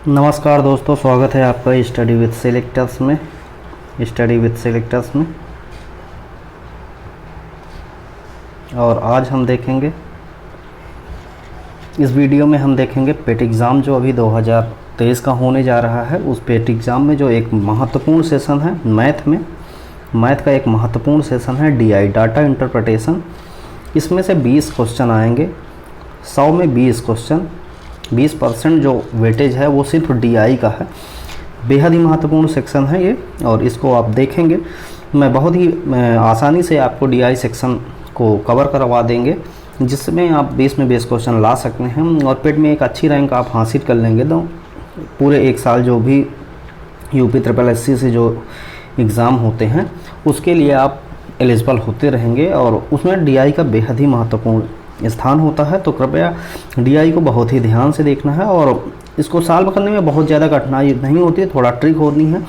नमस्कार दोस्तों, स्वागत है आपका स्टडी विद सेलेक्टर्स में। और आज हम देखेंगे, इस वीडियो में हम देखेंगे पेट एग्ज़ाम जो अभी 2023 का होने जा रहा है। उस पेट एग्ज़ाम में जो एक महत्वपूर्ण सेशन है मैथ का एक महत्वपूर्ण सेशन है DI डाटा इंटरप्रिटेशन। इसमें से 20 क्वेश्चन आएंगे। 100 में 20 क्वेश्चन, 20% जो वेटेज है वो सिर्फ DI का है। बेहद ही महत्वपूर्ण सेक्शन है ये, और इसको आप देखेंगे मैं बहुत ही आसानी से आपको DI सेक्शन को कवर करवा देंगे, जिसमें आप 20 में 20 क्वेश्चन ला सकते हैं और पेट में एक अच्छी रैंक आप हासिल कर लेंगे। तो पूरे एक साल जो भी UP SSC से जो एग्ज़ाम होते हैं उसके लिए आप एलिजिबल होते रहेंगे, और उसमें DI का बेहद ही महत्वपूर्ण स्थान होता है। तो कृपया DI को बहुत ही ध्यान से देखना है, और इसको सॉल्व करने में बहुत ज़्यादा कठिनाई नहीं होती है, थोड़ा ट्रिक होनी है।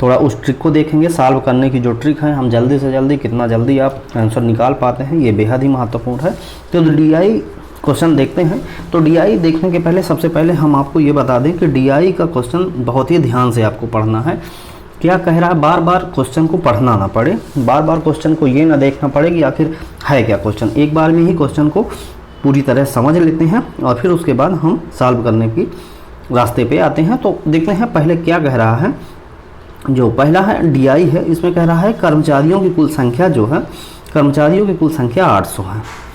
थोड़ा उस ट्रिक को देखेंगे, सॉल्व करने की जो ट्रिक है, हम जल्दी से जल्दी कितना जल्दी आप आंसर निकाल पाते हैं, ये बेहद ही महत्वपूर्ण है। तो DI क्वेश्चन देखते हैं। तो DI देखने के पहले सबसे पहले हम आपको ये बता दें कि DI का क्वेश्चन बहुत ही ध्यान से आपको पढ़ना है। क्या कह रहा है, बार बार क्वेश्चन को पढ़ना ना पड़े, बार बार क्वेश्चन को ये ना देखना पड़े कि आखिर है क्या क्वेश्चन। एक बार में ही क्वेश्चन को पूरी तरह समझ लेते हैं और फिर उसके बाद हम सॉल्व करने की रास्ते पे आते हैं। तो देखते हैं पहले क्या कह रहा है। जो पहला है DI है, इसमें कह रहा है कर्मचारियों की कुल संख्या जो है, कर्मचारियों की कुल संख्या 800 है।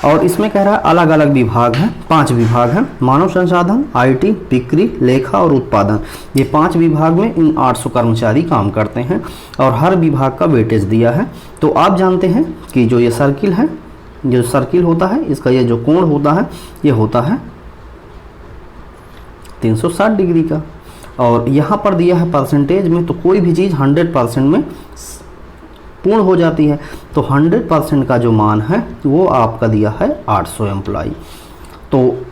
और इसमें कह रहा है अलग अलग विभाग हैं, 5 विभाग हैं, मानव संसाधन, IT, बिक्री, लेखा और उत्पादन। ये 5 विभाग में इन 800 कर्मचारी काम करते हैं और हर विभाग का वेटेज दिया है। तो आप जानते हैं कि जो ये सर्किल है, जो सर्किल होता है, इसका ये जो कोण होता है ये होता है 360 डिग्री का। और यहाँ पर दिया है परसेंटेज में, तो कोई भी चीज़ 100% में पूर्ण हो जाती है। तो 100% का जो मान है वो आपका दिया है 800 एम्प्लॉई। तो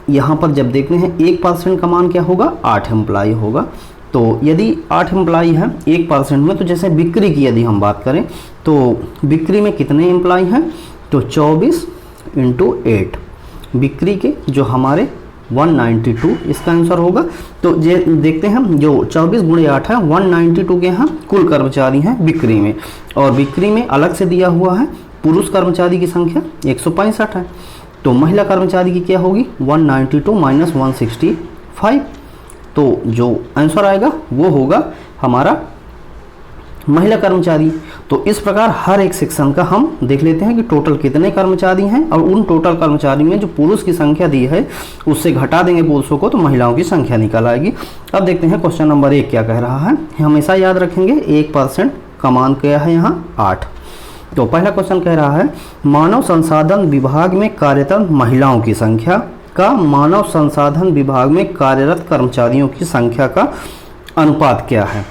यहाँ पर जब देखते हैं 1% का मान क्या होगा, 8 एम्प्लॉई होगा। तो यदि 8 एम्प्लॉई हैं 1% में, तो जैसे बिक्री की यदि हम बात करें तो बिक्री में कितने एम्प्लॉई हैं, तो 24 × 8 बिक्री के जो हमारे 192 इसका आंसर होगा। तो ये देखते हैं जो 24 × 8 है, 192 के यहाँ कुल कर्मचारी हैं बिक्री में, और बिक्री में अलग से दिया हुआ है पुरुष कर्मचारी की संख्या 165 है। तो महिला कर्मचारी की क्या होगी, 192 - 165। तो जो आंसर आएगा वो होगा हमारा महिला कर्मचारी। तो इस प्रकार हर एक सेक्शन का हम देख लेते हैं कि टोटल कितने कर्मचारी हैं, और उन टोटल कर्मचारी में जो पुरुष की संख्या दी है उससे घटा देंगे पुरुषों को, तो महिलाओं की संख्या निकल आएगी। अब देखते हैं क्वेश्चन नंबर 1 क्या कह रहा है। हमेशा याद रखेंगे 1% का मान क्या है यहाँ 8। तो पहला क्वेश्चन कह रहा है मानव संसाधन विभाग में कार्यरत महिलाओं की संख्या का मानव संसाधन विभाग में कार्यरत कर्मचारियों की संख्या का अनुपात क्या है।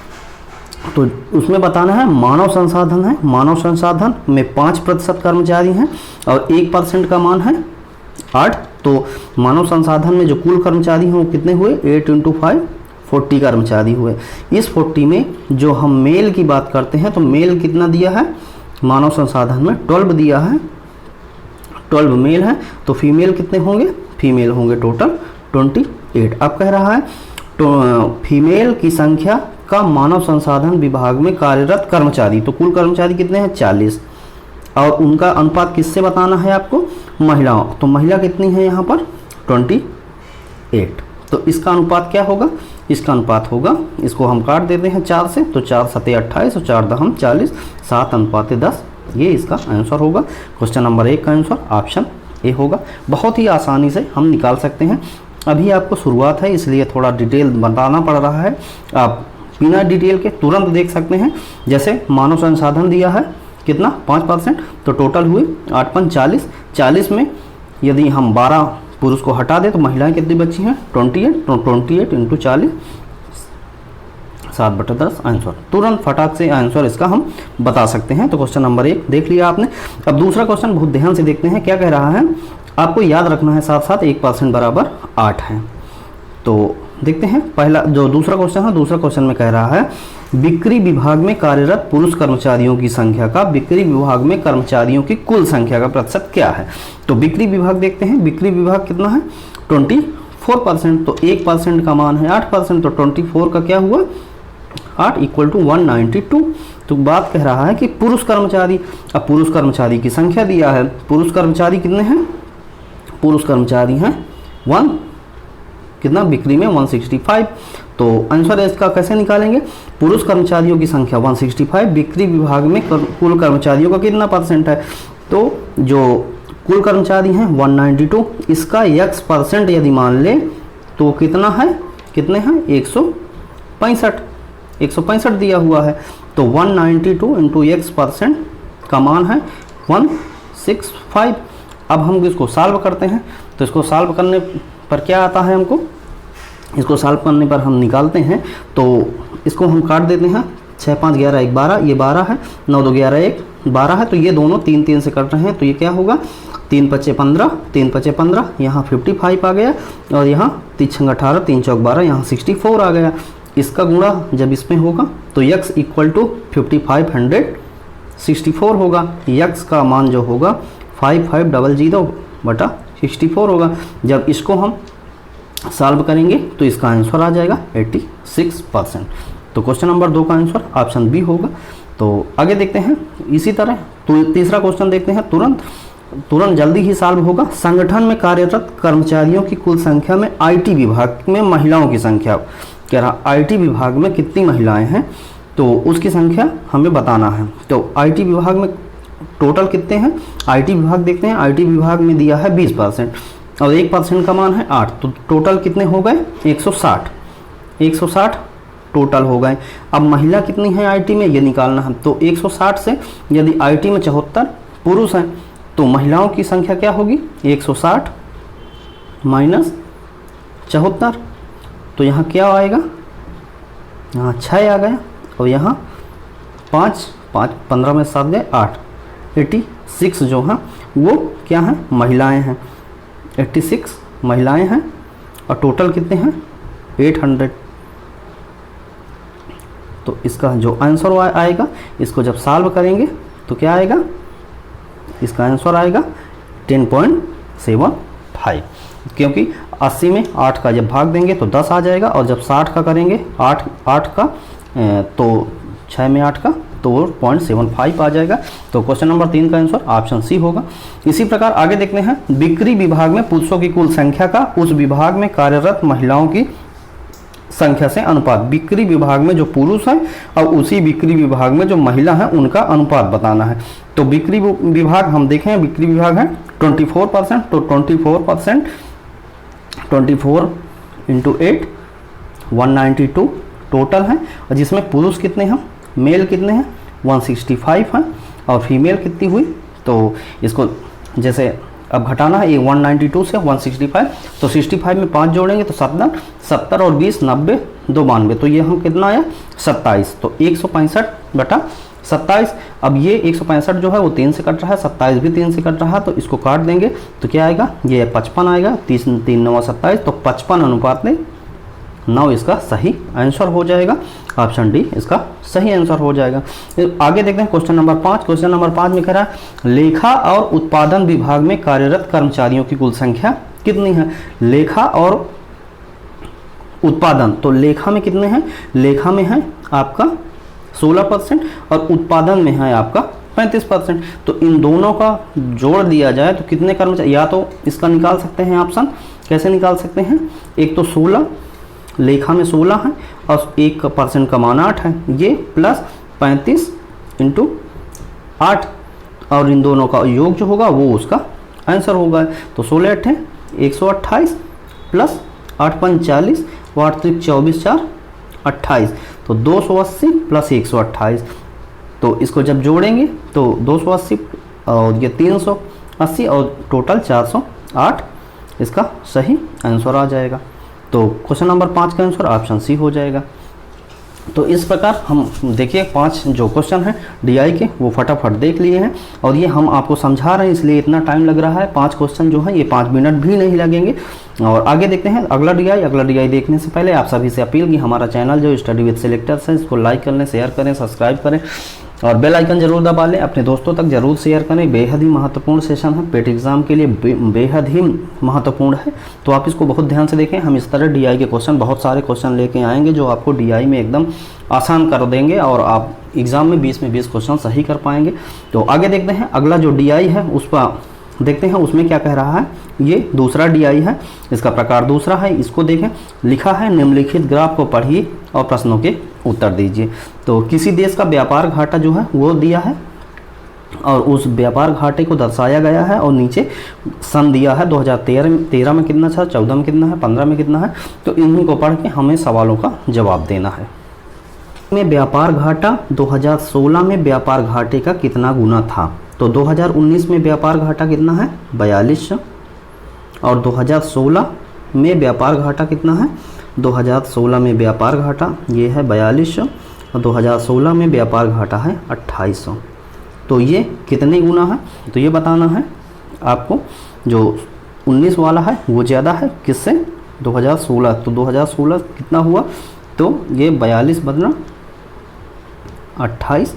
तो उसमें बताना है मानव संसाधन है, मानव संसाधन में 5% कर्मचारी हैं और 1% का मान है 8। तो मानव संसाधन में जो कुल कर्मचारी हैं वो कितने हुए, 8 × 5 40 कर्मचारी हुए। इस 40 में जो हम मेल की बात करते हैं तो मेल कितना दिया है, मानव संसाधन में 12 दिया है, 12 मेल है। तो फीमेल कितने होंगे, फीमेल होंगे टोटल 28। अब कह रहा है तो फीमेल की संख्या का मानव संसाधन विभाग में कार्यरत कर्मचारी, तो कुल कर्मचारी कितने हैं 40, और उनका अनुपात किससे बताना है आपको, महिलाओं। तो महिला कितनी है यहाँ पर 28। तो इसका अनुपात क्या होगा, इसका अनुपात होगा, इसको हम काट देते हैं 4 से, तो 4 × 7 = 28 और 4 × 10 = 40, 7:10। ये इसका आंसर होगा। क्वेश्चन नंबर 1 का आंसर ऑप्शन ए होगा। बहुत ही आसानी से हम निकाल सकते हैं। अभी आपको शुरुआत है इसलिए थोड़ा डिटेल बताना पड़ रहा है, आप बिना डिटेल के तुरंत देख सकते हैं। जैसे मानव संसाधन दिया है कितना 5%, तो टोटल हुए 8 × 5 = 40। 40 में यदि हम 12 पुरुष को हटा दें तो महिलाएं कितनी बची हैं 28। तो 28 × 40 7/10 आंसर। तुरंत फटाक से आंसर इसका हम बता सकते हैं। तो क्वेश्चन नंबर 1 देख लिया आपने। अब दूसरा क्वेश्चन बहुत ध्यान से देखते हैं क्या कह रहा है। आपको याद रखना है साथ साथ 1% बराबर 8 है। तो देखते हैं पहला जो दूसरा क्वेश्चन है, दूसरा क्वेश्चन में कह रहा है बिक्री विभाग में कार्यरत पुरुष कर्मचारियों की संख्या का बिक्री विभाग में कर्मचारियों की कुल संख्या का प्रतिशत क्या है। तो बिक्री विभाग देखते हैं, बिक्री विभाग कितना है 4%, तो 1% का मान है 8%, तो 24 का क्या हुआ 8 इक्वल टू 192। तो बात कह रहा है कि पुरुष कर्मचारी, अब पुरुष कर्मचारी की संख्या दिया है, पुरुष कर्मचारी कितने हैं, पुरुष कर्मचारी हैं 1 कितना बिक्री में 165। तो आंसर इसका कैसे निकालेंगे, पुरुष कर्मचारियों की संख्या 165, बिक्री विभाग में कुल कर्मचारियों का कितना परसेंट है, तो जो कुल कर्मचारी हैं 192, इसका x% यदि मान ले तो कितना है, कितने हैं 165 दिया हुआ है, तो 192 इंटू x% का मान है 165। अब हम इसको सॉल्व करते हैं, तो इसको सॉल्व करने पर क्या आता है हमको, इसको सॉल्व करने पर हम निकालते हैं, तो इसको हम काट देते हैं, 6 5 11 1 12, ये 12 है, 9 2 11 1 12 है, तो ये दोनों 3 3 से कट रहे हैं, तो ये क्या होगा 3 5 15, 3 5 15, यहाँ 55 आ गया, और यहाँ 3 6 18, 3 4 12, यहाँ 64 आ गया। इसका गुणा जब इसमें होगा तो x इक्वल टू 5564 होगा, x का मान जो होगा 5500/64 होगा। जब इसको हम सॉल्व करेंगे तो इसका आंसर आ जाएगा 86%। तो क्वेश्चन नंबर 2 का आंसर ऑप्शन बी होगा। तो आगे देखते हैं इसी तरह, तो तीसरा क्वेश्चन देखते हैं, तुरंत जल्दी ही सॉल्व होगा। संगठन में कार्यरत कर्मचारियों की कुल संख्या में आईटी विभाग में महिलाओं की संख्या, कह रहा आईटी विभाग में कितनी महिलाएं हैं, तो उसकी संख्या हमें बताना है। तो आईटी विभाग में टोटल कितने हैं, आईटी विभाग देखते हैं, आईटी विभाग में दिया है 20% और 1% का मान है 8, तो टोटल कितने हो गए 160 टोटल हो गए। अब महिला कितनी है आईटी में ये निकालना है, तो 160 से यदि आईटी में 74 पुरुष हैं तो महिलाओं की संख्या क्या होगी 160 माइनस 74, तो यहाँ क्या आएगा, यहाँ 6 आ गया, और यहाँ 5 5 15 में 7 गए 8, 86 जो हैं वो क्या हैं महिलाएं हैं, 86 महिलाएं हैं, और टोटल कितने हैं 800। तो इसका जो आंसर आएगा, इसको जब सॉल्व करेंगे तो क्या आएगा, इसका आंसर आएगा 10.75, क्योंकि 80 में 8 का जब भाग देंगे तो 10 आ जाएगा, और जब 60 का करेंगे 8 का तो 6 में 8 का तो 0.75 आ जाएगा। तो क्वेश्चन नंबर 3 का आंसर ऑप्शन सी होगा। इसी प्रकार आगे देखते हैं, बिक्री विभाग में पुरुषों की कुल संख्या का उस विभाग में कार्यरत महिलाओं की संख्या से अनुपात, बिक्री विभाग में जो पुरुष है और उसी बिक्री विभाग में जो महिला है उनका अनुपात बताना है। तो बिक्री विभाग हम देखें, बिक्री विभाग है 24%, तो 24 इंटू 8 192 टोटल है, और जिसमें पुरुष कितने हैं, मेल कितने हैं 165 हैं, और फीमेल कितनी हुई, तो इसको जैसे अब घटाना है, ये 192 से 165, तो 65 में 5 जोड़ेंगे तो 70 और 20 90 2 92, तो ये हम कितना आया 27, तो 165/27। अब ये 165 जो है वो 3 से कट रहा है, 27 भी 3 से कट रहा है, तो इसको काट देंगे तो क्या आएगा, ये 55 आएगा, 3 9 27, तो 55:9 इसका सही आंसर हो जाएगा, ऑप्शन डी इसका सही आंसर हो जाएगा। आगे देखते हैं क्वेश्चन नंबर 5। क्वेश्चन नंबर 5 में कह रहा है लेखा और उत्पादन विभाग में कार्यरत कर्मचारियों की कुल संख्या कितनी है। लेखा और उत्पादन, तो लेखा में कितने हैं, लेखा में है आपका 16% और उत्पादन में है आपका 35%। तो इन दोनों का जोड़ दिया जाए तो कितने कर्मचारी, या तो इसका निकाल सकते हैं ऑप्शन, कैसे निकाल सकते हैं, एक तो 16 लेखा में 16 है और 1% का मान 8 है, ये प्लस 35 इंटू 8, और इन दोनों का योग जो होगा वो उसका आंसर होगा। तो 16 8 है 128 प्लस 8 5 40 और 8 3 24 4 28, तो 280 प्लस 128, तो इसको जब जोड़ेंगे तो 280 और ये 380 और टोटल 408 इसका सही आंसर आ जाएगा। तो क्वेश्चन नंबर 5 का आंसर ऑप्शन सी हो जाएगा। तो इस प्रकार हम देखिए 5 जो क्वेश्चन हैं डीआई के वो फटाफट देख लिए हैं, और ये हम आपको समझा रहे हैं इसलिए इतना टाइम लग रहा है। 5 क्वेश्चन जो हैं ये 5 मिनट भी नहीं लगेंगे। और आगे देखते हैं अगला डीआई देखने से पहले आप सभी से अपील कि हमारा चैनल जो स्टडी विद सिलेक्टर्स है इसको लाइक कर लें, शेयर करें, सब्सक्राइब करें, और बेल आइकन जरूर दबा लें, अपने दोस्तों तक जरूर शेयर करें। बेहद ही महत्वपूर्ण सेशन है, पेट एग्जाम के लिए बेहद ही महत्वपूर्ण है, तो आप इसको बहुत ध्यान से देखें। हम इस तरह डीआई के क्वेश्चन, बहुत सारे क्वेश्चन लेके आएंगे जो आपको डीआई में एकदम आसान कर देंगे और आप एग्ज़ाम में 20 में 20 क्वेश्चन सही कर पाएंगे। तो आगे देखते हैं अगला जो डीआई है उस पर देखते हैं उसमें क्या कह रहा है। ये दूसरा डीआई है, इसका प्रकार दूसरा है। इसको देखें, लिखा है निम्नलिखित ग्राफ को पढ़िए और प्रश्नों के उत्तर दीजिए। तो किसी देश का व्यापार घाटा जो है वो दिया है और उस व्यापार घाटे को दर्शाया गया है और नीचे सन दिया है 2013 में कितना था, 14 में कितना है, 15 में कितना है। तो इन्हीं को पढ़ के हमें सवालों का जवाब देना है। में व्यापार घाटा 2016 में व्यापार घाटे का कितना गुना था। तो 2019 में व्यापार घाटा कितना है, 4200, और 2016 में व्यापार घाटा कितना है, 2016 में व्यापार घाटा ये है 4200 और 2016 में व्यापार घाटा है 2800। तो ये कितने गुना है, तो ये बताना है आपको। जो 19 वाला है वो ज़्यादा है किससे, 2016। तो 2016 कितना हुआ, तो ये 42 बदला 28,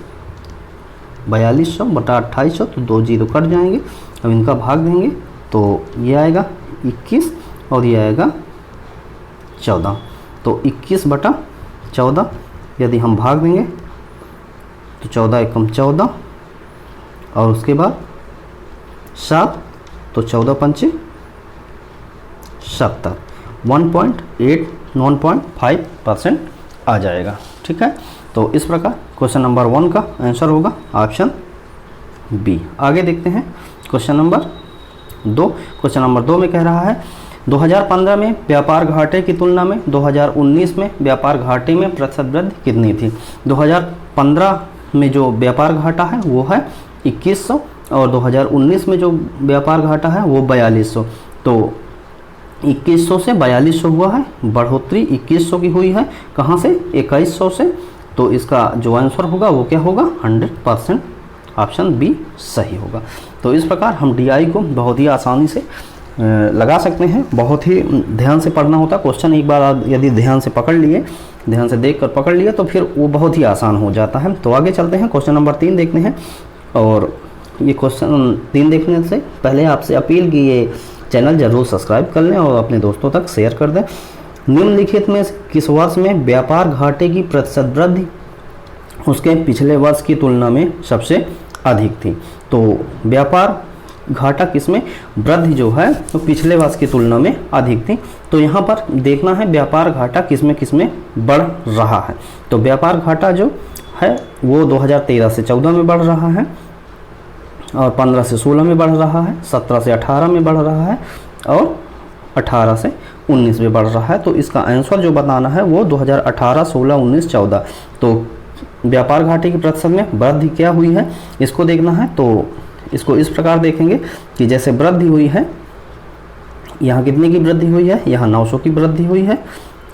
4200 बटा 2800, तो 2 जीरो कट जाएंगे। अब इनका भाग देंगे तो ये आएगा 21 और ये आएगा 14। तो 21 बटा 14 यदि हम भाग देंगे तो 14 एकम 14 और उसके बाद 7, तो 14 पंचे 70, 1.5% आ जाएगा। ठीक है, तो इस प्रकार क्वेश्चन नंबर 1 का आंसर होगा ऑप्शन बी। आगे देखते हैं क्वेश्चन नंबर 2। क्वेश्चन नंबर 2 में कह रहा है 2015 में व्यापार घाटे की तुलना में 2019 में व्यापार घाटे में प्रतिशत वृद्धि कितनी थी। 2015 में जो व्यापार घाटा है वो है 2100 और 2019 में जो व्यापार घाटा है वो 4200। तो 2100 से 4200 हुआ है, बढ़ोतरी 2100 की हुई है। कहाँ से, 2100 से। तो इसका जो आंसर होगा वो क्या होगा, 100%, ऑप्शन बी सही होगा। तो इस प्रकार हम डीआई को बहुत ही आसानी से लगा सकते हैं। बहुत ही ध्यान से पढ़ना होता क्वेश्चन, एक बार आप यदि ध्यान से पकड़ लिए, ध्यान से देख कर पकड़ लिए तो फिर वो बहुत ही आसान हो जाता है। तो आगे चलते हैं, क्वेश्चन नंबर 3 देखते हैं। और ये क्वेश्चन 3 देखने से पहले आपसे अपील की ये चैनल जरूर सब्सक्राइब कर लें और अपने दोस्तों तक शेयर कर दें। निम्नलिखित में किस वर्ष में व्यापार घाटे की प्रतिशत वृद्धि उसके पिछले वर्ष की तुलना में सबसे अधिक थी। तो व्यापार घाटा किसमें वृद्धि जो है तो पिछले वर्ष की तुलना में अधिक थी। तो यहाँ पर देखना है व्यापार घाटा किसमें बढ़ रहा है। तो व्यापार घाटा जो है वो 2013 से 14 में बढ़ रहा है और 15 से 16 में बढ़ रहा है, 17 से 18 में बढ़ रहा है और 18 से 19 में बढ़ रहा है। तो इसका आंसर जो बताना है वो 2018, 16, 19, 14। तो व्यापार घाटे की प्रतिशत में वृद्धि क्या हुई है इसको देखना है। तो इसको इस प्रकार देखेंगे कि जैसे वृद्धि हुई है, यहाँ कितने की वृद्धि हुई है, यहाँ 900 की वृद्धि हुई है,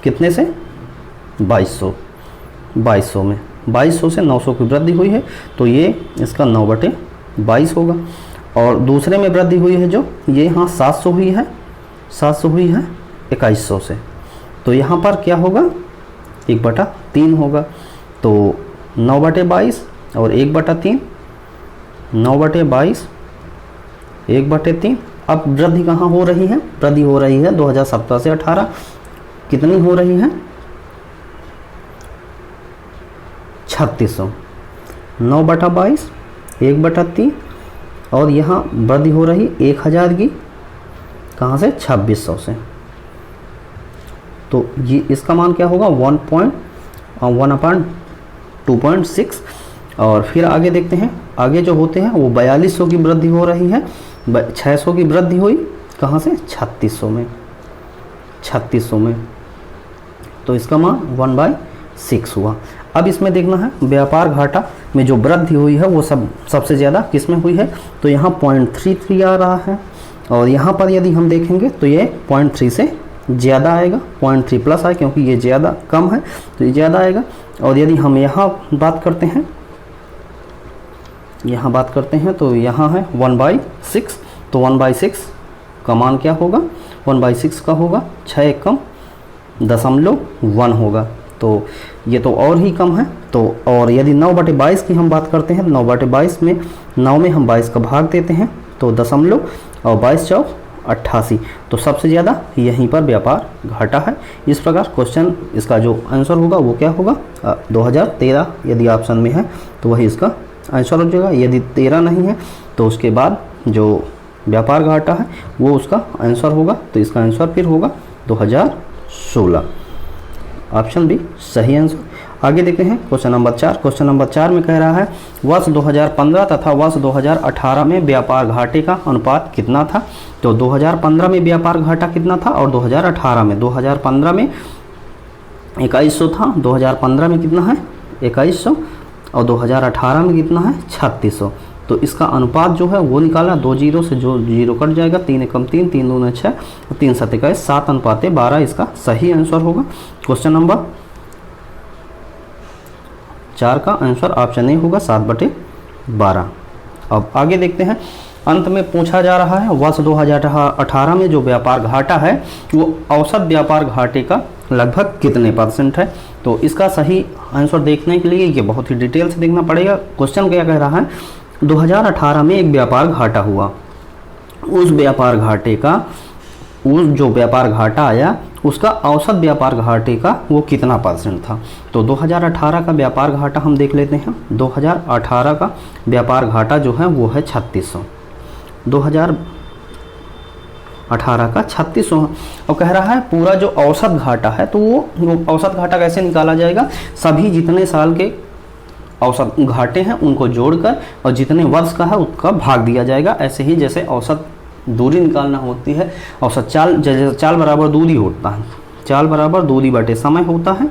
कितने से 2200 में, 2200 से 900 की वृद्धि हुई है। तो ये इसका 9/22 होगा। और दूसरे में वृद्धि हुई है जो ये यहाँ 700 हुई है, 700 हुई है 2100 से। तो यहाँ पर क्या होगा, 1/3 होगा। तो 9/22 और 1/3, 9/22 1/3। अब वृद्धि कहाँ हो रही है, वृद्धि हो रही है 2017 से 18। कितनी हो रही है, 3600। 9/22 1/3 और यहाँ वृद्धि हो रही 1000 की, कहाँ से, 2600 से। तो ये इसका मान क्या होगा, 1/2.6। और फिर आगे देखते हैं, आगे जो होते हैं वो 4200 की वृद्धि हो रही है, 600 की वृद्धि हुई, कहाँ से, 3600 में, 3600 में। तो इसका मान 1/6 हुआ। अब इसमें देखना है व्यापार घाटा में जो वृद्धि हुई है वो सबसे ज़्यादा किस में हुई है। तो यहाँ 0.33 आ रहा है और यहाँ पर यदि हम देखेंगे तो ये 0.3 से ज़्यादा आएगा, 0.3 प्लस आए क्योंकि ये ज़्यादा कम है तो ये ज़्यादा आएगा। और यदि हम यहाँ बात करते हैं, यहाँ बात करते हैं तो यहाँ है 1/6। तो 1/6 का मान क्या होगा, 1/6 का होगा 6 एकम 0.1 होगा। तो ये तो और ही कम है। तो और यदि 9/22 की हम बात करते हैं, 9/22 में 9 में हम 22 का भाग देते हैं तो दशमलव और 22 चौक 88, तो सबसे ज़्यादा यहीं पर व्यापार घाटा है। इस प्रकार क्वेश्चन इसका जो आंसर होगा वो क्या होगा, 2013 यदि ऑप्शन में है तो वही इसका आंसर हो जाएगा। यदि 13 नहीं है तो उसके बाद जो व्यापार घाटा है वो उसका आंसर होगा, तो इसका आंसर फिर होगा 2016। ऑप्शन बी सही आंसर। आगे देखते हैं क्वेश्चन नंबर 4। क्वेश्चन नंबर 4 में कह रहा है वर्ष 2015 तथा वर्ष 2018 में व्यापार घाटे का अनुपात कितना था। तो 2015 में व्यापार घाटा कितना था और 2018 में, 2015 में 2100 था, 2015 में कितना है 2100 और 2018 में कितना है 3600। तो इसका अनुपात जो है वो निकाला, 2 जीरो से जो जीरो कट जाएगा, 3 एकम 3, 3 दूने 6, 3 7 21, 7:12 इसका सही आंसर होगा। क्वेश्चन नंबर 4 का आंसर ऑप्शन ए होगा 7/12। अब आगे देखते हैं, अंत में पूछा जा रहा है वर्ष 2018 में जो व्यापार घाटा है वो औसत व्यापार घाटे का लगभग कितने % है। तो इसका सही आंसर देखने के लिए ये बहुत ही डिटेल से देखना पड़ेगा। क्वेश्चन क्या कह रहा है, 2018 में एक व्यापार घाटा हुआ, उस व्यापार घाटे का, उस जो व्यापार घाटा आया उसका औसत व्यापार घाटे का वो कितना % था। तो 2018 का व्यापार घाटा हम देख लेते हैं। 2018 का व्यापार घाटा जो है वो है 3600, 2018 का 3600। और कह रहा है पूरा जो औसत घाटा है, तो वो औसत घाटा कैसे निकाला जाएगा, सभी जितने साल के औसत घाटे हैं उनको जोड़कर और जितने वर्ष का है उसका भाग दिया जाएगा। ऐसे ही जैसे औसत दूरी निकालना होती है, औसत चाल, जैसे चाल बराबर दूरी होता है, चाल बराबर दूरी बटे समय होता है,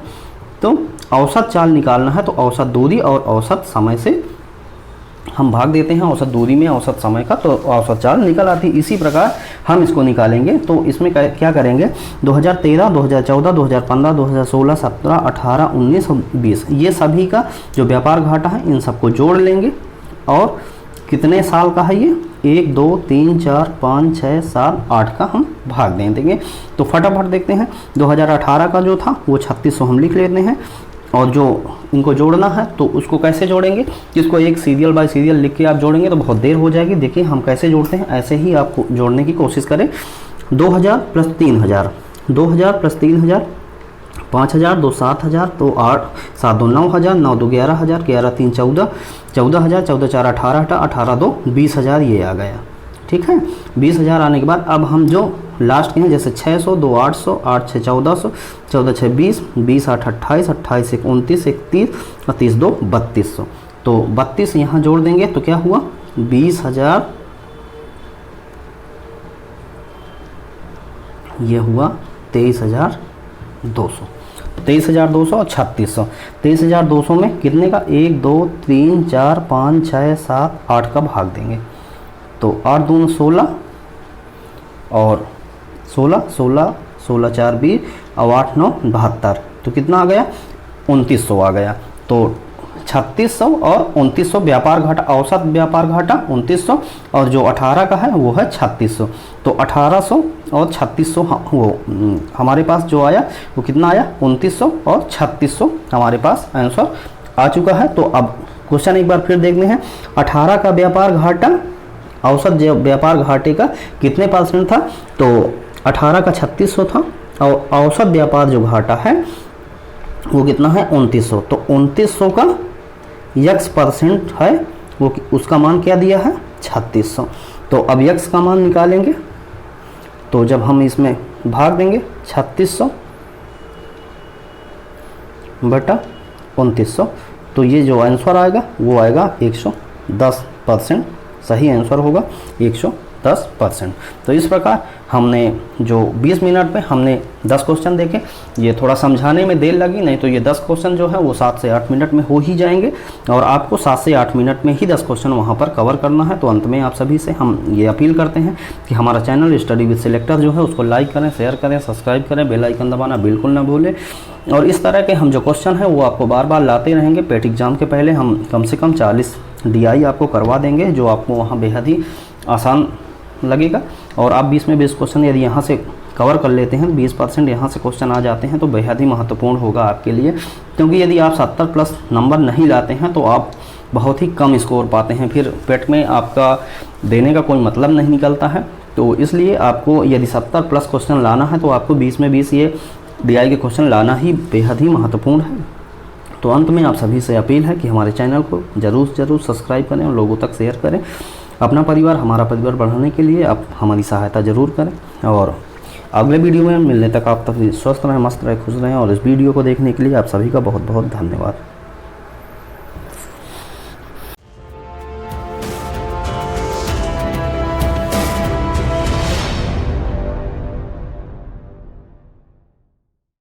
तो औसत चाल निकालना है तो औसत दूरी और औसत समय से हम भाग देते हैं, औसत दूरी में औसत समय का, तो औसत चाल निकल आती है। इसी प्रकार हम इसको निकालेंगे। तो इसमें क्या करेंगे, 2013, 2014, 2015, 2016, 17, 18, 19 और 20, ये सभी का जो व्यापार घाटा है इन सबको जोड़ लेंगे और कितने साल का है ये, 1 2 3 4 5 6 7 8 का हम भाग देंगे। तो फटाफट देखते हैं, 2018 का जो था वो 3600 हम लिख लेते हैं और जो इनको जोड़ना है तो उसको कैसे जोड़ेंगे, इसको एक सीरियल बाय सीरियल लिख के आप जोड़ेंगे तो बहुत देर हो जाएगी। देखिए हम कैसे जोड़ते हैं, ऐसे ही आप जोड़ने की कोशिश करें। 2000 प्लस 3000, 2000 प्लस 3000, 5000, 2 7000, तो 8 7 2 9000, 9 2 11000, 11 3 14, 14000, 14 4 18, 18 2 20000 ये आ गया। ठीक है, 20000 आने के बाद अब हम जो लास्ट के हैं जैसे 600, 2 800, 8 6 1400, 14 6 20, 20 8 28, 28 1 29, 31 और 30 2 3200, तो 32 यहाँ जोड़ देंगे तो क्या हुआ 20000, ये हुआ 23200, 23200 और 3600। 23200 में कितने का 1 2 3 4 5 6 7 8 का भाग देंगे, तो 8 दूनी 16 और 16 16 16 4 20 और 8 9 72, तो कितना आ गया 2900 आ गया। तो 3600 और 2900 व्यापार घाटा, औसत व्यापार घाटा 2900 और जो 18 का है वो है 3600, तो 1800 और 3600 वो हमारे पास जो आया वो कितना आया 2900 और 3600 हमारे पास आंसर आ चुका है। तो अब क्वेश्चन एक बार फिर देखते हैं, 18 का व्यापार घाटा औसत व्यापार घाटे का कितने % था, तो 18 का 3600 था और औसत व्यापार जो घाटा है वो कितना है 2900, तो 2900 का x% है वो उसका मान क्या दिया है 3600। तो अब x का मान निकालेंगे, तो जब हम इसमें भाग देंगे 3600 बटा 2900, तो ये जो आंसर आएगा वो आएगा 110%, सही आंसर होगा 110%। तो इस प्रकार हमने जो 20 मिनट में हमने 10 क्वेश्चन देखे, ये थोड़ा समझाने में देर लगी, नहीं तो ये 10 क्वेश्चन जो है वो 7 से 8 मिनट में हो ही जाएंगे और आपको 7 से 8 मिनट में ही 10 क्वेश्चन वहाँ पर कवर करना है। तो अंत में आप सभी से हम ये अपील करते हैं कि हमारा चैनल स्टडी विद सिलेक्टर जो है उसको लाइक करें, शेयर करें, सब्सक्राइब करें, बेल आइकन दबाना बिल्कुल ना भूलें। और इस तरह के हम जो क्वेश्चन हैं वो आपको बार बार लाते रहेंगे। पेट एग्जाम के पहले हम कम से कम 40 DI आपको करवा देंगे, जो आपको वहाँ बेहद ही आसान लगेगा। और आप 20 में 20 क्वेश्चन यदि यहाँ से कवर कर लेते हैं, 20% यहाँ से क्वेश्चन आ जाते हैं तो बेहद ही महत्वपूर्ण होगा आपके लिए, क्योंकि यदि आप 70 प्लस नंबर नहीं लाते हैं तो आप बहुत ही कम स्कोर पाते हैं, फिर पेट में आपका देने का कोई मतलब नहीं निकलता है। तो इसलिए आपको यदि 70 प्लस क्वेश्चन लाना है तो आपको 20 में 20 ये DI के क्वेश्चन लाना ही बेहद ही महत्वपूर्ण है। तो अंत में आप सभी से अपील है कि हमारे चैनल को ज़रूर सब्सक्राइब करें और लोगों तक शेयर करें। अपना परिवार, हमारा परिवार बढ़ाने के लिए आप हमारी सहायता ज़रूर करें। और अगले वीडियो में मिलने तक आप तक स्वस्थ रहें, मस्त रहें, खुश रहें। और इस वीडियो को देखने के लिए आप सभी का बहुत बहुत धन्यवाद।